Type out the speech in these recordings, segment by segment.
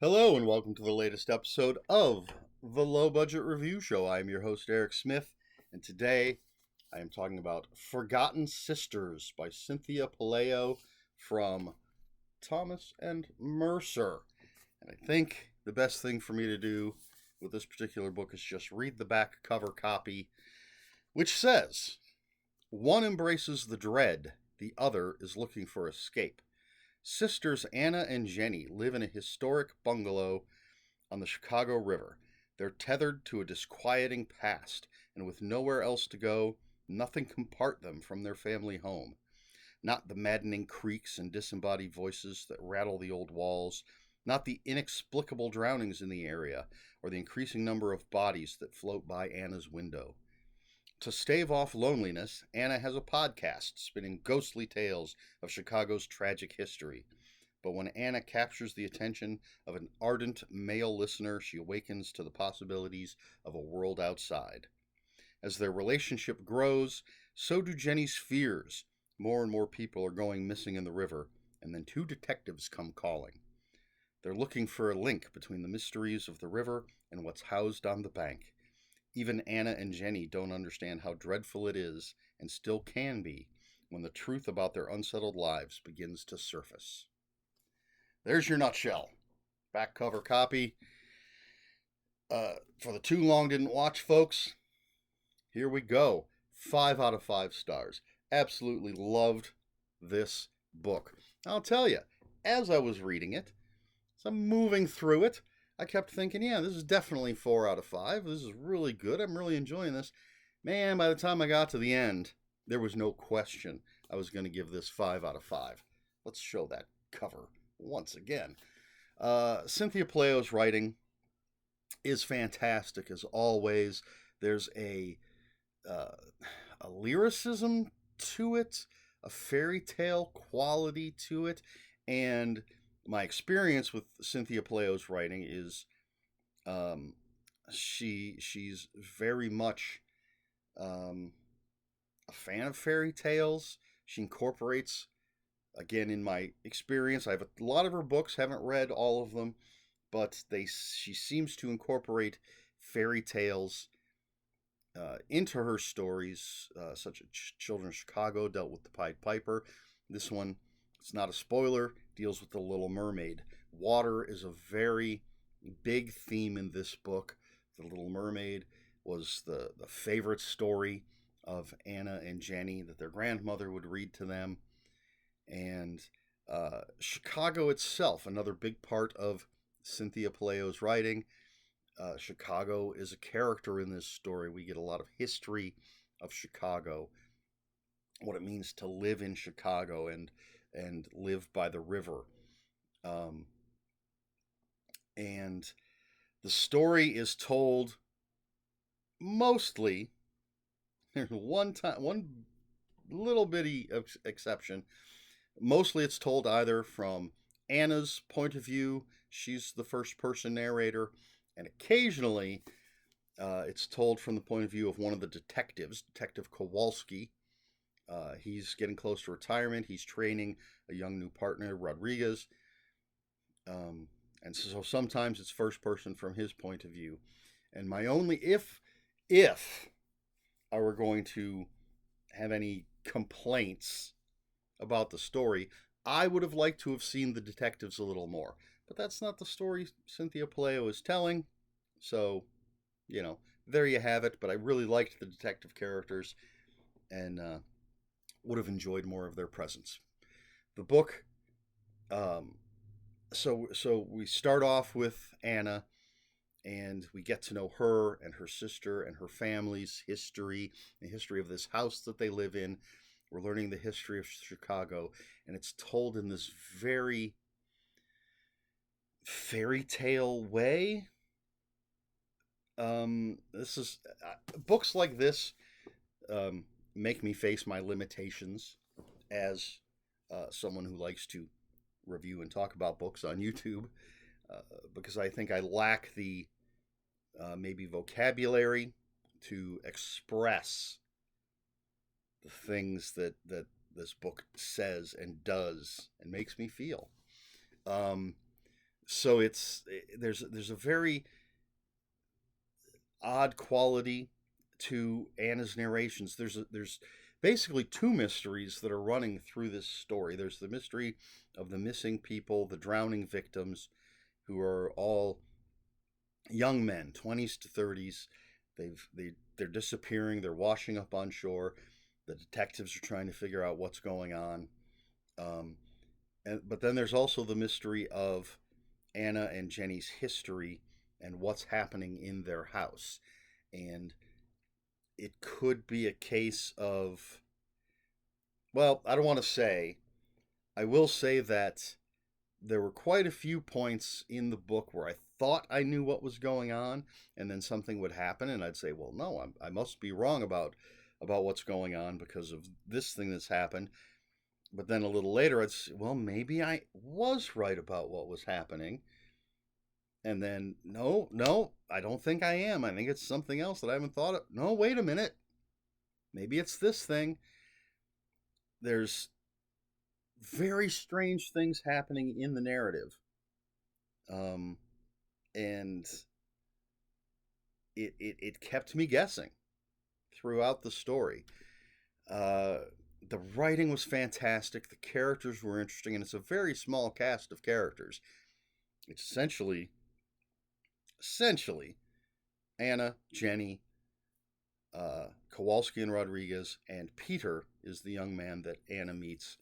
Hello, and welcome to the latest episode of the Low Budget Review Show. I am your host, Eric Smith, and today I am talking about Forgotten Sisters by Cynthia Pelayo from Thomas and Mercer. And I think the best thing for me to do with this particular book is just read the back cover copy, which says, "One embraces the dread, the other is looking for escape. Sisters Anna and Jenny live in a historic bungalow on the Chicago River. They're tethered to a disquieting past, and with nowhere else to go, nothing can part them from their family home. Not the maddening creaks and disembodied voices that rattle the old walls, not the inexplicable drownings in the area, or the increasing number of bodies that float by Anna's window. To stave off loneliness, Anna has a podcast spinning ghostly tales of Chicago's tragic history. But when Anna captures the attention of an ardent male listener, she awakens to the possibilities of a world outside. As their relationship grows, so do Jenny's fears. More and more people are going missing in the river, and then two detectives come calling. They're looking for a link between the mysteries of the river and what's housed on the bank. Even Anna and Jenny don't understand how dreadful it is, and still can be, when the truth about their unsettled lives begins to surface." There's your nutshell. Back cover copy. For the too long didn't watch folks, here we go. 5 out of 5 stars. Absolutely loved this book. I'll tell you, as I was reading it, as I'm moving through it, I kept thinking, yeah, this is definitely 4 out of 5. This is really good. I'm really enjoying this. Man, by the time I got to the end, there was no question I was going to give this 5 out of 5. Let's show that cover once again. Cynthia Pelayo's writing is fantastic as always. There's a lyricism to it, a fairy tale quality to it, and my experience with Cynthia Pelayo's writing is she's very much a fan of fairy tales. She incorporates, again, in my experience, I have a lot of her books, haven't read all of them, but she seems to incorporate fairy tales into her stories, such as Children of Chicago dealt with the Pied Piper. This one, it's not a spoiler, deals with the Little Mermaid. Water is a very big theme in this book. The Little Mermaid was the favorite story of Anna and Jenny that their grandmother would read to them. And Chicago itself, another big part of Cynthia Pelayo's writing. Chicago is a character in this story. We get a lot of history of Chicago, what it means to live in Chicago and live by the river. And the story is told mostly, there's one little bitty exception. Mostly it's told either from Anna's point of view, she's the first person narrator, and occasionally it's told from the point of view of one of the detectives, Detective Kowalski. He's getting close to retirement. He's training a young new partner, Rodriguez. And so sometimes it's first person from his point of view. And my only, if I were going to have any complaints about the story, I would have liked to have seen the detectives a little more. But that's not the story Cynthia Pelayo is telling. So, there you have it. But I really liked the detective characters and would have enjoyed more of their presence. The book, so we start off with Anna, and we get to know her and her sister and her family's history, the history of this house that they live in. We're learning the history of Chicago, and it's told in this very fairy tale way. This is books like this make me face my limitations as someone who likes to review and talk about books on YouTube, because I think I lack the maybe vocabulary to express the things that this book says and does and makes me feel. So there's a very odd quality to Anna's narrations. There's basically two mysteries that are running through this story. There's the mystery of the missing people, the drowning victims, who are all young men, 20s to 30s. They're disappearing. They're washing up on shore. The detectives are trying to figure out what's going on. Um, but then there's also the mystery of Anna and Jenny's history and what's happening in their house. And it could be a case of, well, I don't want to say. I will say that there were quite a few points in the book where I thought I knew what was going on, and then something would happen, and I'd say, "Well, no, I must be wrong about what's going on because of this thing that's happened." But then a little later, I'd say, "Well, maybe I was right about what was happening." And then, no, no, I don't think I am. I think it's something else that I haven't thought of. No, wait a minute. Maybe it's this thing. There's very strange things happening in the narrative. Um, and it kept me guessing throughout the story. Uh, the writing was fantastic. The characters were interesting, and it's a very small cast of characters. It's essentially Anna, Jenny, Kowalski and Rodriguez, and Peter is the young man that Anna meets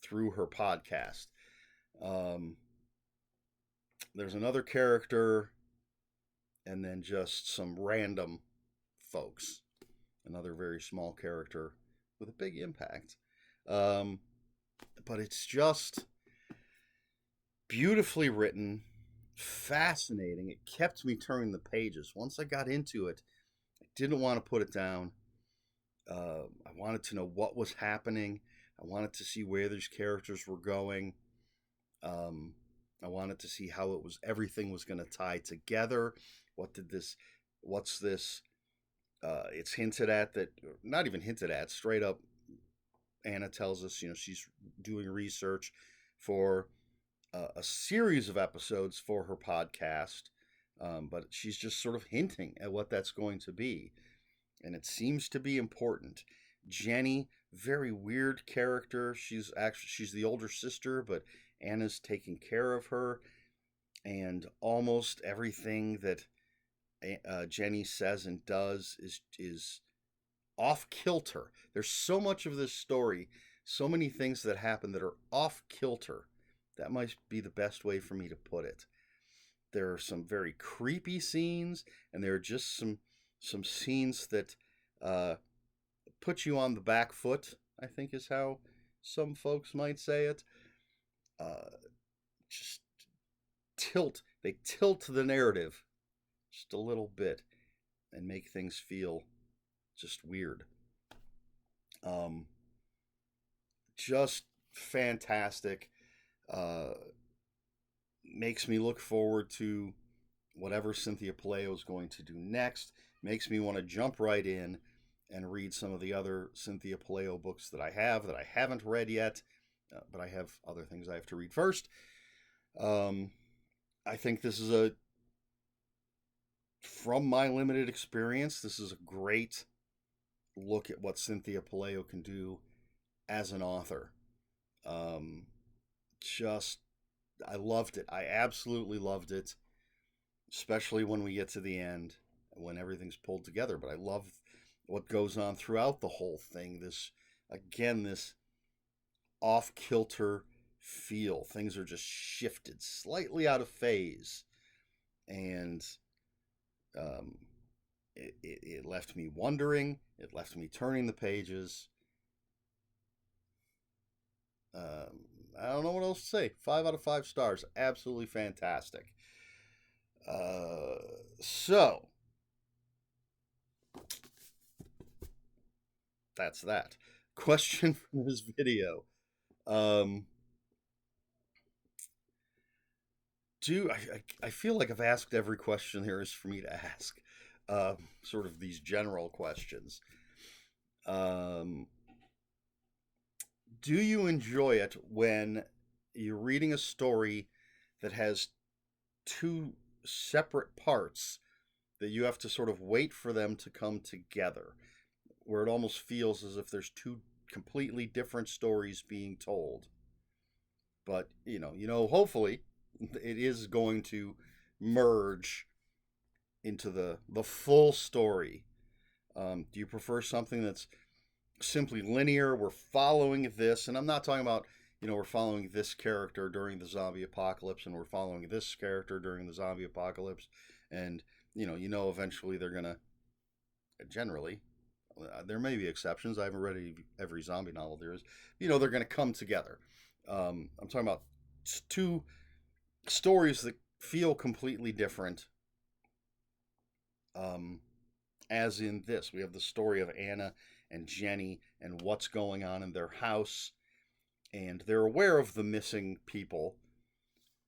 through her podcast. Um, there's another character, and then just some random folks. Another very small character with a big impact. Um, but it's just beautifully written, fascinating. It kept me turning the pages. Once I got into it, I didn't want to put it down. I wanted to know what was happening. I wanted to see where these characters were going. Um, I wanted to see how everything was going to tie together. What did this? What's this? It's hinted at that, not even hinted at, straight up. Anna tells us, she's doing research for a series of episodes for her podcast, but she's just sort of hinting at what that's going to be, and it seems to be important. Jenny, very weird character. She's the older sister, but Anna's taking care of her, and almost everything that Jenny says and does is off kilter. There's so much of this story, so many things that happen that are off kilter. That might be the best way for me to put it. There are some very creepy scenes, and there are just some scenes that uh, put you on the back foot, I think is how some folks might say it. Uh, just they tilt the narrative just a little bit and make things feel just weird. Um, just fantastic. Uh, makes me look forward to whatever Cynthia Pelayo is going to do next. Makes me want to jump right in and read some of the other Cynthia Pelayo books that I haven't read yet, but I have other things I have to read first. I think from my limited experience, this is a great look at what Cynthia Pelayo can do as an author. Um, just, I loved it. I absolutely loved it, especially when we get to the end, when everything's pulled together. But I love what goes on throughout the whole thing. This off kilter feel. Things are just shifted slightly out of phase. And um, it left me wondering. It left me turning the pages. I don't know what else to say. 5 out of 5 stars. Absolutely fantastic. So that's that. Question from this video. Um, I feel like I've asked every question there is for me to ask. Sort of these general questions. Um, do you enjoy it when you're reading a story that has two separate parts that you have to sort of wait for them to come together, where it almost feels as if there's two completely different stories being told. But hopefully it is going to merge into the full story. Do you prefer something that's simply linear? We're following this, and I'm not talking about we're following this character during the zombie apocalypse, and we're following this character during the zombie apocalypse, and eventually they're gonna generally. There may be exceptions. I haven't read every zombie novel there is. They're going to come together. I'm talking about two stories that feel completely different. As in this, we have the story of Anna and Jenny and what's going on in their house, and they're aware of the missing people.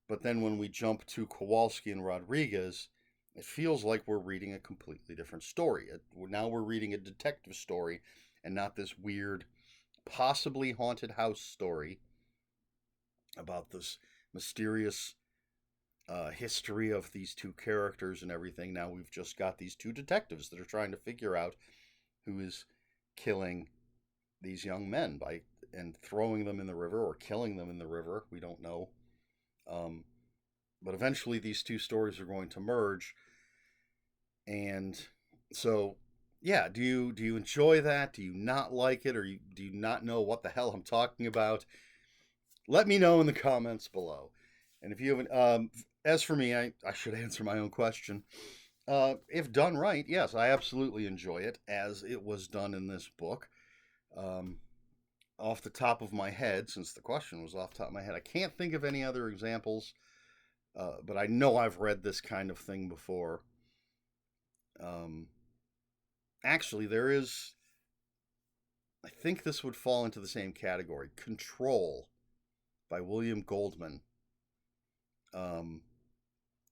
But then when we jump to Kowalski and Rodriguez, it feels like we're reading a completely different story. Now we're reading a detective story and not this weird, possibly haunted house story about this mysterious history of these two characters and everything. Now we've just got these two detectives that are trying to figure out who is killing these young men and throwing them in the river or killing them in the river. We don't know. But eventually these two stories are going to merge. And so, yeah, do you enjoy that? Do you not like it? Or do you not know what the hell I'm talking about? Let me know in the comments below. And if you haven't, as for me, I should answer my own question. If done right, yes, I absolutely enjoy it as it was done in this book. Off the top of my head, since the question was off the top of my head, I can't think of any other examples. But I know I've read this kind of thing before. Actually, there is. I think this would fall into the same category. Control by William Goldman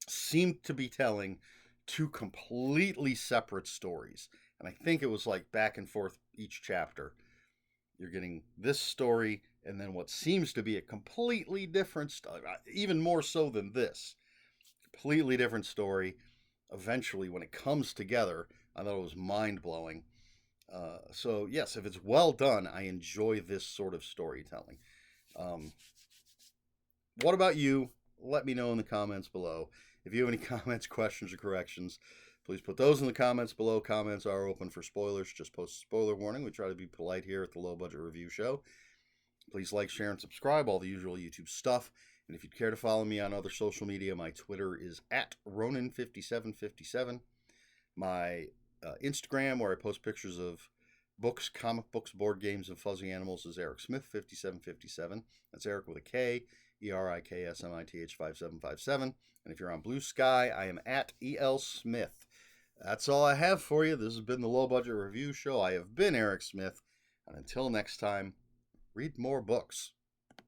seemed to be telling two completely separate stories. And I think it was like back and forth each chapter. You're getting this story and then what seems to be a completely different story, even more so than this. Completely different story. Eventually, when it comes together, I thought it was mind-blowing. So, yes, if it's well done, I enjoy this sort of storytelling. What about you? Let me know in the comments below. If you have any comments, questions, or corrections, please put those in the comments below. Comments are open for spoilers. Just post a spoiler warning. We try to be polite here at the Low Budget Review Show. Please like, share, and subscribe. All the usual YouTube stuff. And if you'd care to follow me on other social media, my Twitter is @Ronin5757. My Instagram, where I post pictures of books, comic books, board games, and fuzzy animals, is Eric Smith5757. That's Eric with a K, ERIKSMITH5757. And if you're on Blue Sky, I am @EL Smith. That's all I have for you. This has been the Low Budget Review Show. I have been Eric Smith. And until next time, read more books.